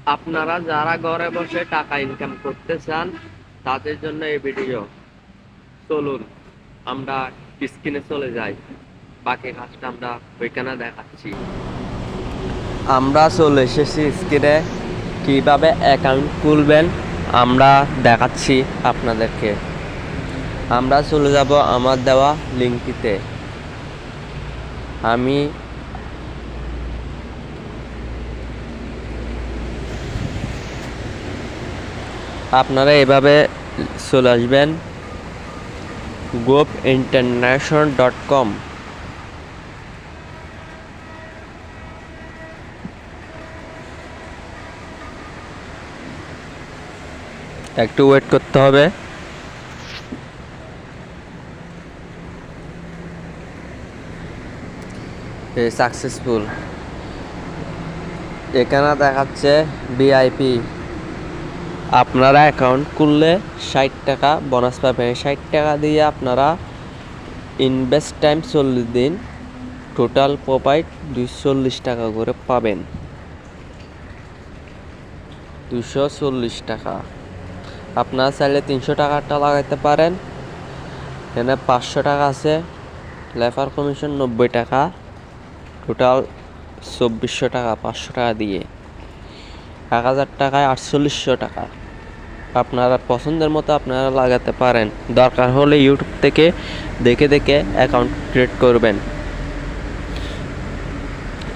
আপনারা যারা ঘরে বসে টাকা ইনকাম করতে চান তাদের জন্য এই ভিডিও। চলুন আমরা স্ক্রিনে চলে যাই, বাকি কাজটা আমরা ওইখানে দেখাচ্ছি। আমরা চলে এসেছি স্ক্রিনে। কিভাবে অ্যাকাউন্ট খুলবেন আমরা দেখাচ্ছি আপনাদেরকে। আমরা চলে যাব আমার দেওয়া লিঙ্কটিতে। আপনারা এভাবে চলে আসবেন gopinternational.com। একটু ওয়েট করতে হবে। সাকসেসফুল এখানে দেখাচ্ছে ভিআইপি। আপনারা অ্যাকাউন্ট খুললে 60 টাকা বোনাস পাবেন। 60 টাকা দিয়ে আপনারা ইনভেস্ট টাইম 40 দিন, টোটাল প্রফিট 240 টাকা করে পাবেন। 240 টাকা। আপনারা চাইলে 300 টাকাটা লাগাইতে পারেন। এখানে 500 টাকা আছে, রেফার কমিশন 90 টাকা, টোটাল 2400 টাকা 500 টাকা দিয়ে 1000 টাকায় 4800 টাকা। আপনারা পছন্দের মতো আপনারা লাগাতে পারেন। দরকার হলে ইউটিউব থেকে দেখে দেখে অ্যাকাউন্ট ক্রিয়েট করবেন।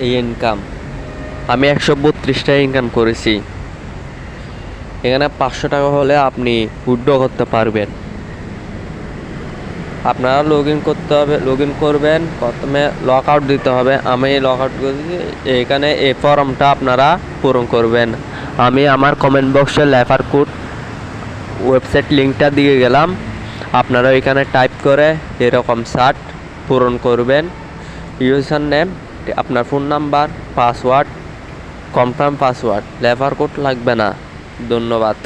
এই ইনকাম আমি 132 টাকা ইনকাম করেছি। এখানে 500 টাকা হলে আপনি উইথড্র করতে পারবেন। আপনারা লগ ইন করতে হবে, লগ ইন করবেন, প্রথমে লগ আউট দিতে হবে। আমি লগ আউট করে দিই। এখানে এই ফর্মটা আপনারা পূরণ করবেন। আমি আমার কমেন্ট বক্সে রেফার কোড ওয়েবসাইট লিঙ্কটা দিয়ে গেলাম। আপনারা এখানে টাইপ করে এরকম সার্ট পূরণ করবেন। ইউজার নেম, আপনার phone number, password, confirm password. Refer code লাগবে না। ধন্যবাদ।